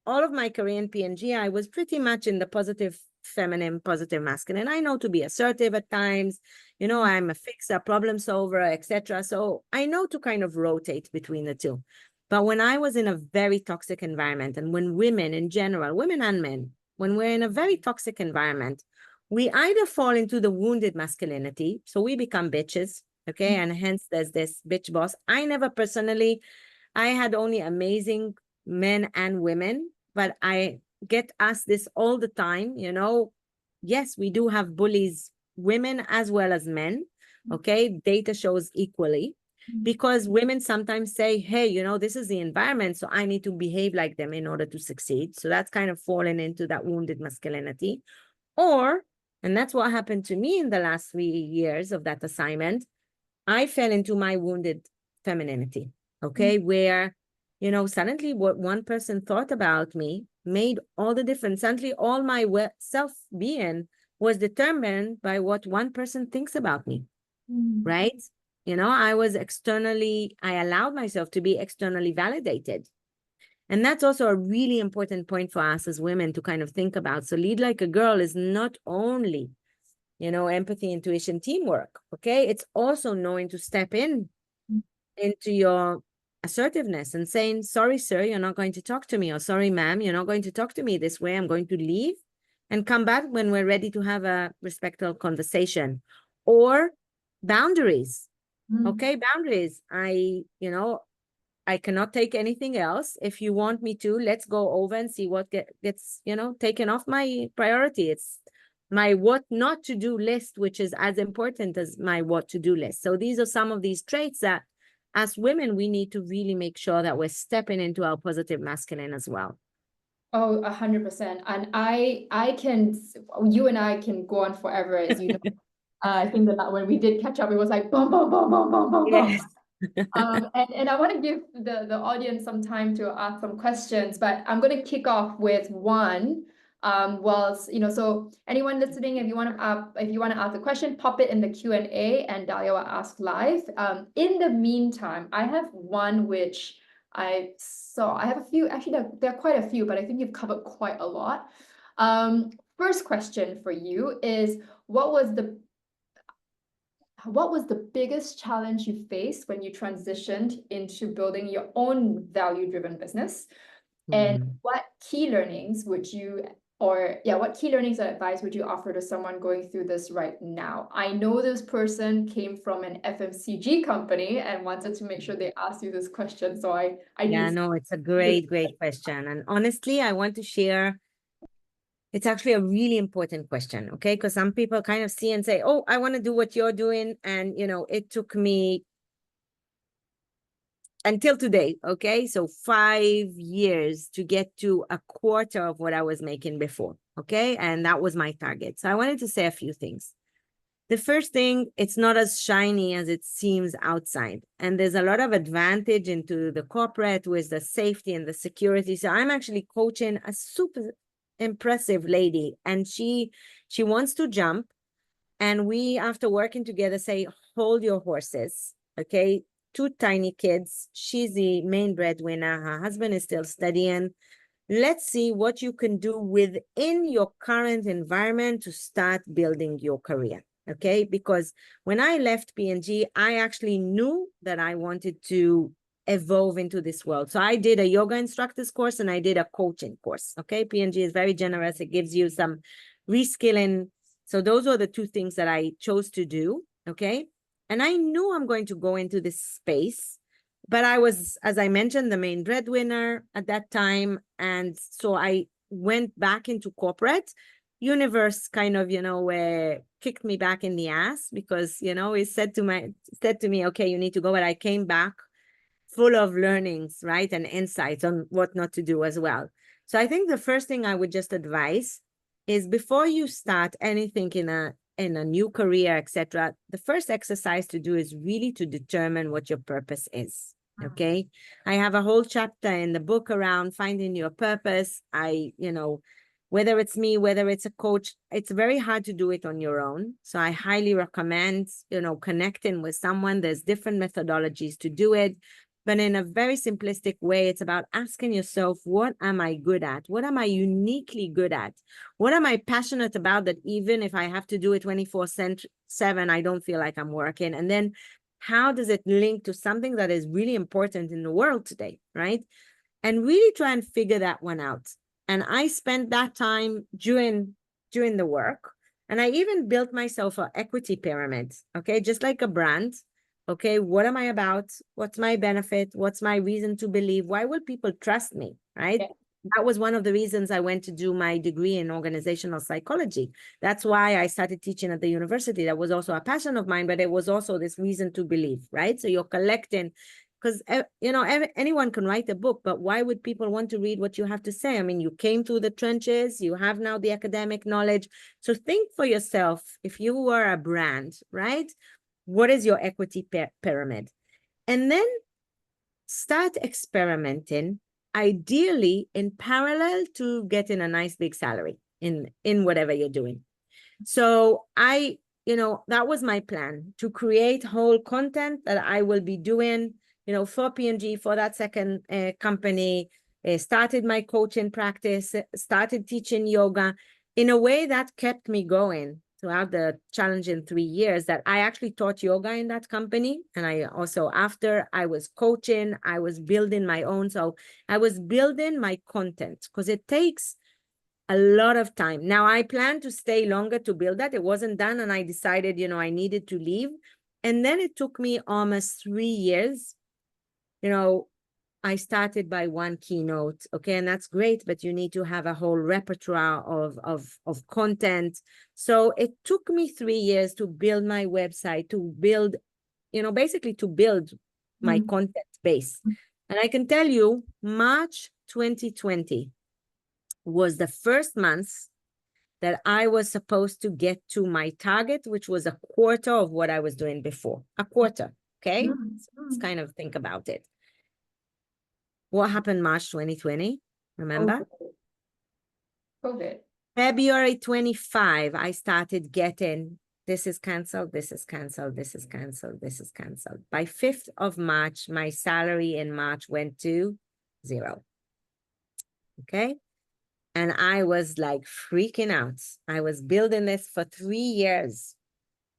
all of my career in P&G, I was pretty much in the positive feminine, positive masculine. I know to be assertive at times, I'm a fixer, problem solver, etc. So I know to kind of rotate between the two. But when I was in a very toxic environment, and when women in general, women and men, when we're in a very toxic environment, we either fall into the wounded masculinity, so we become bitches, okay? And hence there's this bitch boss. I had only amazing men and women, but I get asked this all the time, yes, we do have bullies, women as well as men, okay? Data shows equally, because women sometimes say, hey, this is the environment, so I need to behave like them in order to succeed. So that's kind of fallen into that wounded masculinity. And that's what happened to me in the last 3 years of that assignment, I fell into my wounded femininity, okay? Where, suddenly what one person thought about me made all the difference. Suddenly all my self-being was determined by what one person thinks about me, right? I allowed myself to be externally validated. And that's also a really important point for us as women to kind of think about. So lead like a girl is not only empathy, intuition, teamwork, okay? It's also knowing to step into your assertiveness and saying, sorry, sir, you're not going to talk to me, or sorry, ma'am, you're not going to talk to me this way. I'm going to leave and come back when we're ready to have a respectful conversation. Or boundaries, okay? Boundaries. I cannot take anything else. If you want me to, let's go over and see what gets, taken off my priority. It's my what not to do list, which is as important as my what to do list. So these are some of these traits that as women, we need to really make sure that we're stepping into our positive masculine as well. Oh, 100%. And you and I can go on forever, as you know. I think that when we did catch up, it was like boom, boom, boom, boom, boom, boom, boom. Yes. And I want to give the audience some time to ask some questions, but I'm going to kick off with one. So anyone listening, if you want to ask a question, pop it in the Q&A, and Dalia will ask live. In the meantime, I have one which I have a few. Actually, there are quite a few, but I think you've covered quite a lot. First question for you is, what was the biggest challenge you faced when you transitioned into building your own value-driven business? And what key learnings or advice would you offer to someone going through this right now? I know this person came from an FMCG company and wanted to make sure they asked you this question. So it's a great question. And honestly, I want to share, it's actually a really important question, okay? Because some people kind of see and say, oh, I want to do what you're doing. And, it took me until today, okay? So 5 years to get to a quarter of what I was making before, okay? And that was my target. So I wanted to say a few things. The first thing, it's not as shiny as it seems outside. And there's a lot of advantage into the corporate with the safety and the security. So I'm actually coaching a super impressive lady, and she wants to jump. And we, after working together, say, hold your horses, okay? 2 tiny kids. She's the main breadwinner. Her husband is still studying. let's see what you can do within your current environment to start building your career. Okay, because when I left P&G, I actually knew that I wanted to evolve into this world. So I did a yoga instructor's course and I did a coaching course. Okay, P&G is very generous. It gives you some reskilling. So those were the two things that I chose to do. Okay, and I knew I'm going to go into this space, but I was, as I mentioned, the main breadwinner at that time. And so I went back into corporate. Universe kind of, kicked me back in the ass because, it said to me, okay, you need to go. But I came back full of learnings, right? And insights on what not to do as well. So I think the first thing I would just advise is before you start anything in a new career, etc., the first exercise to do is really to determine what your purpose is. Okay. I have a whole chapter in the book around finding your purpose. Whether it's me, whether it's a coach, it's very hard to do it on your own. So I highly recommend, connecting with someone. There's different methodologies to do it. But in a very simplistic way, it's about asking yourself, what am I good at? What am I uniquely good at? What am I passionate about that even if I have to do it 24/7, I don't feel like I'm working? And then how does it link to something that is really important in the world today, right? And really try and figure that one out. And I spent that time during the work. And I even built myself an equity pyramid, okay? Just like a brand. Okay, what am I about? What's my benefit? What's my reason to believe? Why will people trust me, right? Yeah. That was one of the reasons I went to do my degree in organizational psychology. That's why I started teaching at the university. That was also a passion of mine, but it was also this reason to believe, right? So you're collecting, because, anyone can write a book, but why would people want to read what you have to say? I mean, you came through the trenches, you have now the academic knowledge. So think for yourself, if you were a brand, right? What is your equity pyramid? And then start experimenting, ideally in parallel to getting a nice big salary in whatever you're doing. So that was my plan, to create whole content that I will be doing, for P&G, for that second company, started my coaching practice, started teaching yoga in a way that kept me going throughout the challenging 3 years that I actually taught yoga in that company. And I also, after I was coaching, I was building my own. So I was building my content because it takes a lot of time. Now I plan to stay longer to build that. It wasn't done. And I decided, I needed to leave. And then it took me almost 3 years. I started by one keynote, okay, and that's great, but you need to have a whole repertoire of content. So it took me 3 years to build my website, to build, basically to build my content base. And I can tell you, March 2020 was the first month that I was supposed to get to my target, which was a quarter of what I was doing before. A quarter, okay? So let's kind of think about it. What happened March 2020? Remember? COVID. February 25, I started getting, this is canceled, this is canceled, this is canceled, this is canceled. By 5th of March, my salary in March went to 0. Okay? And I was like freaking out. I was building this for 3 years.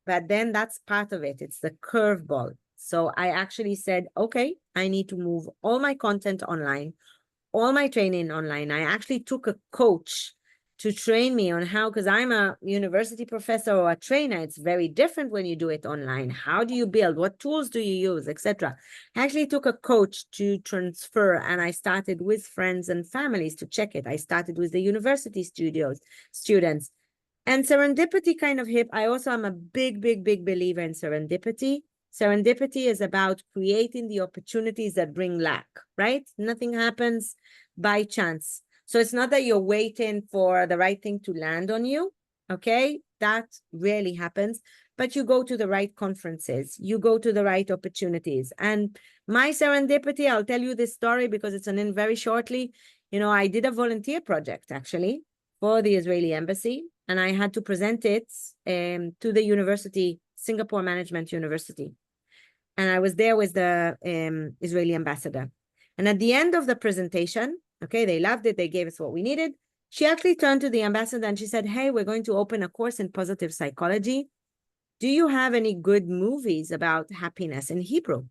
But then that's part of it. It's the curveball. So I actually said, okay, I need to move all my content online, all my training online. I actually took a coach to train me on how, because I'm a university professor or a trainer, it's very different when you do it online. How do you build? What tools do you use, etc. I actually took a coach to transfer, and I started with friends and families to check it. I started with the university students. And serendipity kind of hip. I also am a big, big, big believer in serendipity. Serendipity is about creating the opportunities that bring luck, right? Nothing happens by chance. So it's not that you're waiting for the right thing to land on you, okay? That rarely happens, but you go to the right conferences, you go to the right opportunities. And my serendipity, I'll tell you this story because it's an in very shortly. I did a volunteer project actually for the Israeli embassy, and I had to present it to the university, Singapore Management University. And I was there with the Israeli ambassador. And at the end of the presentation, Okay, they loved it. They gave us what we needed. She actually turned to the ambassador and she said, hey, we're going to open a course in positive psychology. Do you have any good movies about happiness in Hebrew?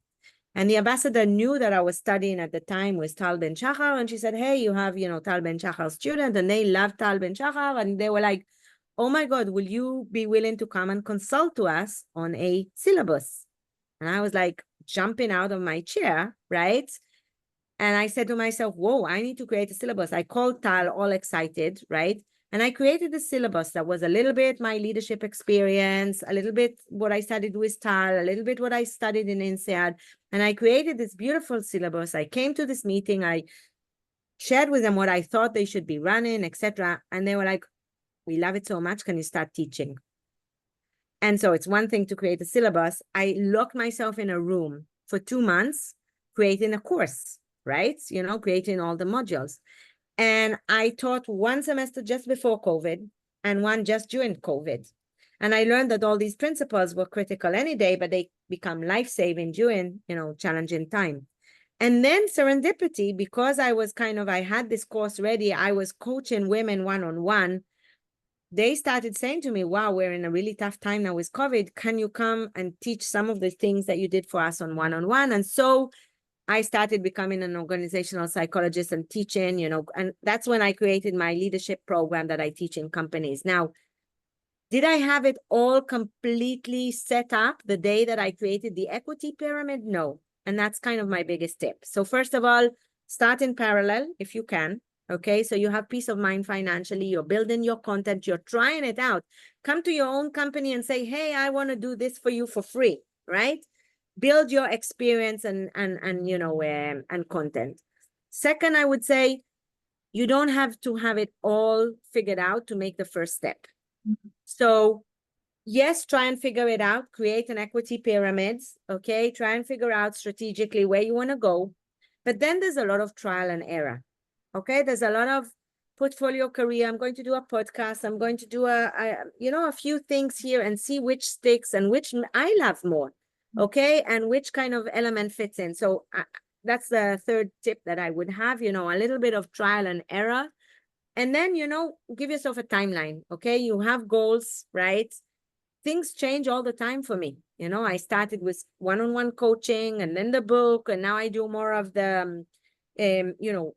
And the ambassador knew that I was studying at the time with Tal Ben Shachar. And she said, hey, you have, Tal Ben Shachar student. And they loved Tal Ben Shachar. And they were like, oh my God, will you be willing to come and consult to us on a syllabus? And I was like jumping out of my chair, right? And I said to myself, whoa, I need to create a syllabus. I called Tal all excited, right? And I created a syllabus that was a little bit my leadership experience, a little bit what I studied with Tal, a little bit what I studied in INSEAD. And I created this beautiful syllabus. I came to this meeting. I shared with them what I thought they should be running, etc. And they were like, we love it so much. Can you start teaching? And so it's one thing to create a syllabus. I locked myself in a room for 2 months, creating a course, right? Creating all the modules. And I taught one semester just before COVID and one just during COVID. And I learned that all these principles were critical any day, but they become life-saving during, challenging time. And then serendipity, because I had this course ready, I was coaching women one-on-one. They started saying to me, wow, we're in a really tough time now with COVID. Can you come and teach some of the things that you did for us on one-on-one? And so I started becoming an organizational psychologist and teaching, and that's when I created my leadership program that I teach in companies. Now, did I have it all completely set up the day that I created the equity pyramid? No. And that's kind of my biggest tip. So first of all, start in parallel if you can. Okay, so you have peace of mind financially, you're building your content, you're trying it out. Come to your own company and say, hey, I want to do this for you for free, right? Build your experience and content. Second, I would say you don't have to have it all figured out to make the first step. Mm-hmm. So yes, try and figure it out, create an equity pyramid, okay? Try and figure out strategically where you want to go. But then there's a lot of trial and error, okay? There's a lot of portfolio career. I'm going to do a podcast. I'm going to do a few things here and see which sticks and which I love more, okay? And which kind of element fits in. So that's the third tip that I would have, a little bit of trial and error. And then, give yourself a timeline, okay? You have goals, right? Things change all the time for me. I started with one-on-one coaching and then the book, and now I do more of the,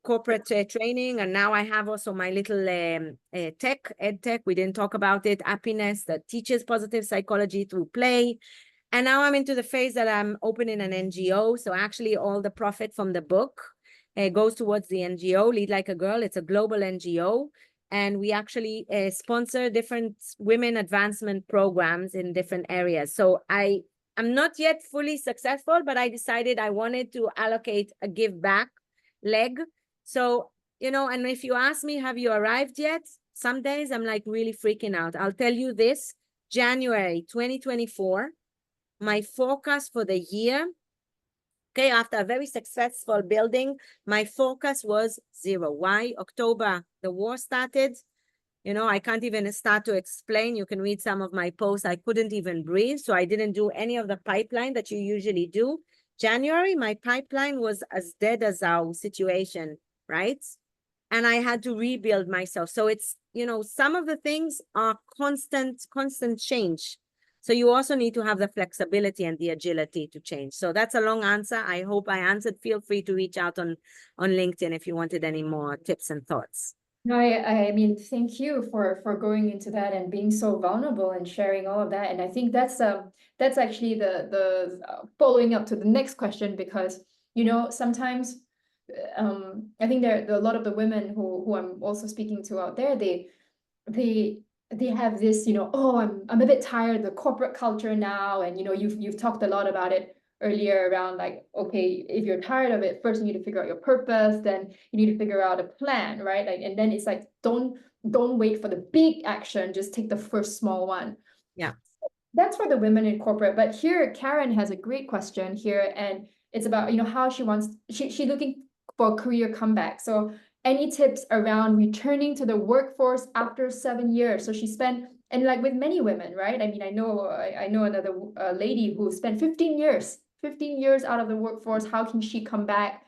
corporate training. And now I have also my little ed tech. We didn't talk about it, happiness, that teaches positive psychology through play. And now I'm into the phase that I'm opening an NGO. So actually all the profit from the book goes towards the NGO, Lead Like a Girl. It's a global NGO. And we actually sponsor different women advancement programs in different areas. So I'm not yet fully successful, but I decided I wanted to allocate a give back leg. So, and if you ask me, have you arrived yet? Some days I'm like really freaking out. I'll tell you this, January 2024, my forecast for the year, okay, after a very successful building, my focus was 0. Why? October, the war started. I can't even start to explain. You can read some of my posts. I couldn't even breathe. So I didn't do any of the pipeline that you usually do. January, my pipeline was as dead as our situation, right? And I had to rebuild myself. So it's, some of the things are constant change. So you also need to have the flexibility and the agility to change. So that's a long answer. I hope I answered. Feel free to reach out on LinkedIn if you wanted any more tips and thoughts. No, I mean, thank you for going into that and being so vulnerable and sharing all of that. And I think that's actually the following up to the next question, because sometimes I think there a lot of the women who I'm also speaking to out there, they have this, oh, I'm a bit tired of the corporate culture now, and you've talked a lot about it earlier around, like, okay, if you're tired of it, first you need to figure out your purpose, then you need to figure out a plan, right? Like, and then it's like, don't wait for the big action, just take the first small one. Yeah, that's for the women in corporate. But here Karen has a great question here, and it's about how she's looking for a career comeback. So any tips around returning to the workforce after 7 years? So she spent, and like with many women, right? I mean, I know another lady who spent 15 years out of the workforce. How can she come back?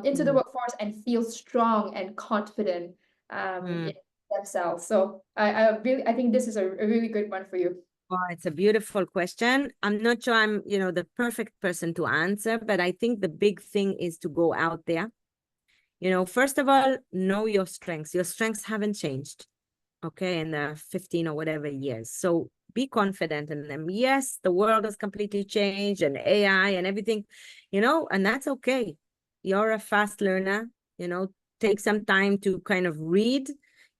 into the workforce and feel strong and confident in themselves. So I think this is a really good one for you. Well, it's a beautiful question. I'm not sure I'm, the perfect person to answer, but I think the big thing is to go out there. First of all, know your strengths. Your strengths haven't changed, okay, in the 15 or whatever years. So be confident in them. Yes, the world has completely changed and AI and everything, and that's okay. You're a fast learner, take some time to kind of read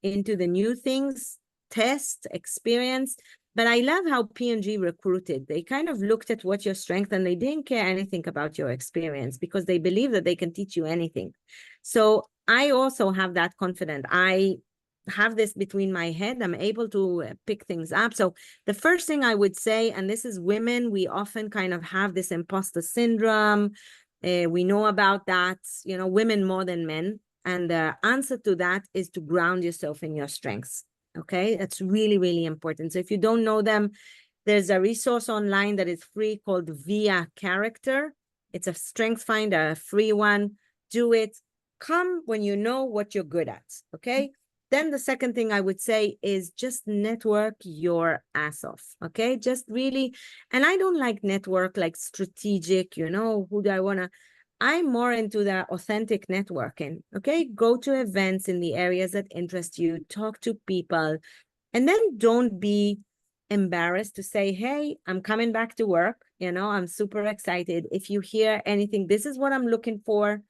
into the new things, test, experience. But I love how P&G recruited. They kind of looked at what your strength and they didn't care anything about your experience because they believe that they can teach you anything. So I also have that confidence. I have this between my head. I'm able to pick things up. So the first thing I would say, and this is women, we often kind of have this imposter syndrome. We know about that, women more than men. And the answer to that is to ground yourself in your strengths. Okay, that's really, really important. So if you don't know them, there's a resource online that is free called Via Character. It's a strength finder, a free one. Do it. Come when you know what you're good at. Okay. Then the second thing I would say is just network your ass off. Okay. Just really, and I don't like network like strategic, who do I want to? I'm more into the authentic networking. Okay. Go to events in the areas that interest you, talk to people, and then don't be embarrassed to say, hey, I'm coming back to work. I'm super excited. If you hear anything, this is what I'm looking for,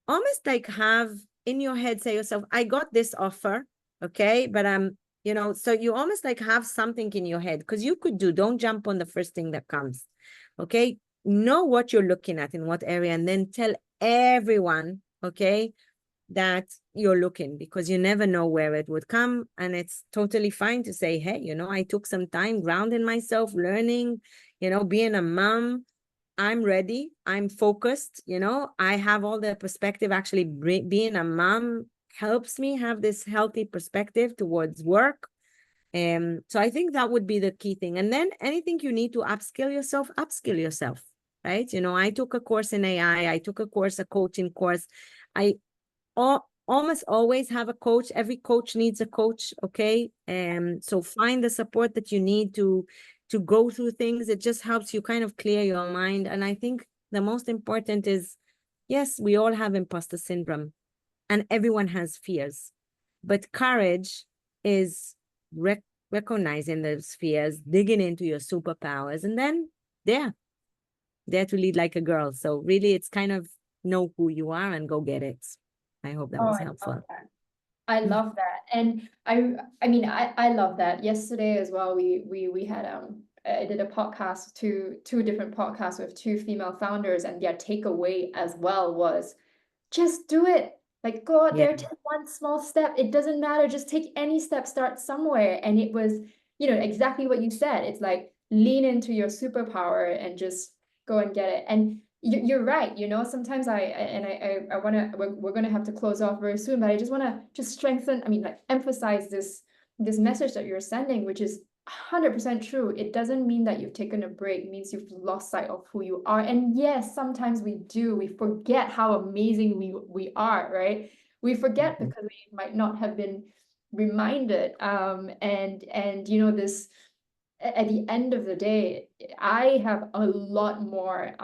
almost like have in your head, say yourself, I got this offer. Okay. But so you almost like have something in your head because you could don't jump on the first thing that comes. Okay. Know what you're looking at in what area, and then tell everyone, okay, that you're looking, because you never know where it would come. And it's totally fine to say, hey, I took some time grounding myself, learning, being a mom. I'm ready. I'm focused. I have all the perspective. Actually, being a mom helps me have this healthy perspective towards work. So I think that would be the key thing. And then anything you need to upskill yourself, right? I took a course in AI. I took a coaching course. I almost always have a coach. Every coach needs a coach. Okay. So find the support that you need to go through things. It just helps you kind of clear your mind. And I think the most important is, yes, we all have imposter syndrome and everyone has fears, but courage is recognizing those fears, digging into your superpowers, and then there to lead like a girl. So really it's kind of know who you are and go get it. I hope that was helpful. I love that. And I mean, I love that. Yesterday as well, we had I did a podcast, two different podcasts with two female founders, and their takeaway as well was just do it. Like go out there, take one small step. It doesn't matter. Just take any step, start somewhere. And it was, exactly what you said. It's like lean into your superpower and just go and get it. And you're right. Sometimes I want to, we're going to have to close off very soon, but I just want to just strengthen, like emphasize this message that you're sending, which is 100% true. It doesn't mean that you've taken a break. It means you've lost sight of who you are. And yes, sometimes we do. We forget how amazing we are, right? We forget because we might not have been reminded. And this at the end of the day, I have a lot more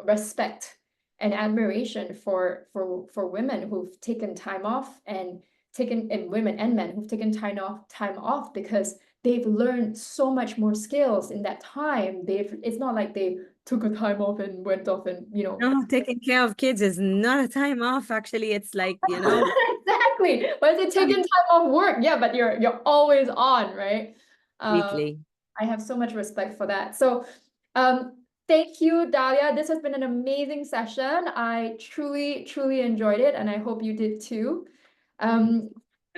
respect and admiration for women who've taken time off and women and men who've taken time off because they've learned so much more skills in that time. It's not like they took a time off and went off and No, taking care of kids is not a time off. Actually, it's like, exactly. But it's taking time off work. Yeah, but you're always on, right? completely. I have so much respect for that. So thank you, Dalia. This has been an amazing session. I truly, truly enjoyed it, and I hope you did too. I'm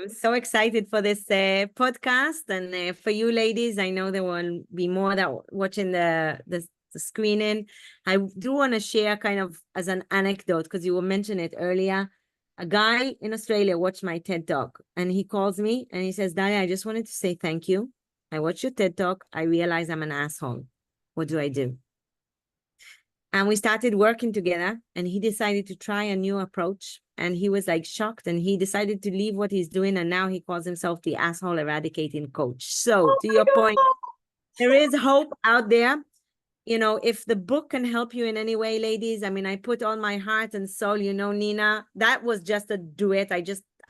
so excited for this podcast, and for you ladies, I know there will be more that watching the screening. I do want to share kind of as an anecdote, because you were mentioning it earlier. A guy in Australia watched my TED Talk, and he calls me and he says, Dalia, I just wanted to say thank you. I watched your TED Talk. I realize I'm an asshole. What do I do? And we started working together, and he decided to try a new approach. And he was like shocked, and he decided to leave what he's doing. And now he calls himself the asshole eradicating coach. So Oh to my your point, God. there is hope out there. You know, if the book can help you in any way, ladies, I mean, I put all my heart and soul, you know, Nina, that was just a duet.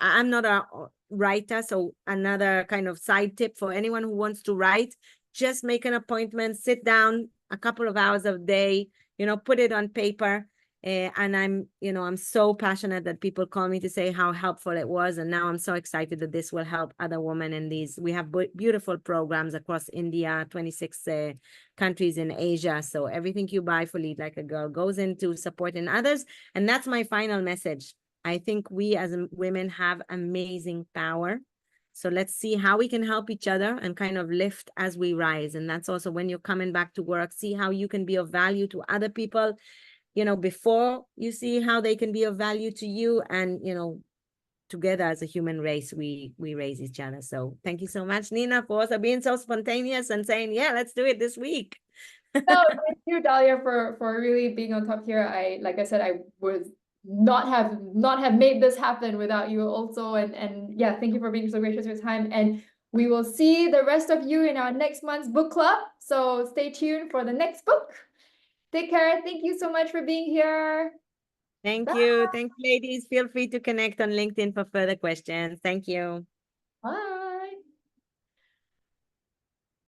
I'm not a writer. So another kind of side tip for anyone who wants to write, just make an appointment, sit down a couple of hours a day, you know, put it on paper. And I'm so passionate that people call me to say how helpful it was. And now I'm so excited that this will help other women in these. We have beautiful programs across India, 26 countries in Asia. So everything you buy for Lead Like a Girl goes into supporting others. And that's my final message. I think we as women have amazing power. So let's see how we can help each other and kind of lift as we rise. And that's also when you're coming back to work, see how you can be of value to other people, you know, before you see how they can be of value to you. And, you know, together as a human race, we raise each other. So thank you so much, Nina, for also being so spontaneous and saying, yeah, let's do it this week. No, thank you, Dalia, for really being on top here. Like I said, I would not have made this happen without you also. And yeah, thank you for being so gracious with your time. And we will see the rest of you in our next month's book club. So stay tuned for the next book. Take care. Thank you so much for being here. Thank Bye. you. Thank you, ladies. Feel free to connect on LinkedIn for further questions. Thank you. Bye.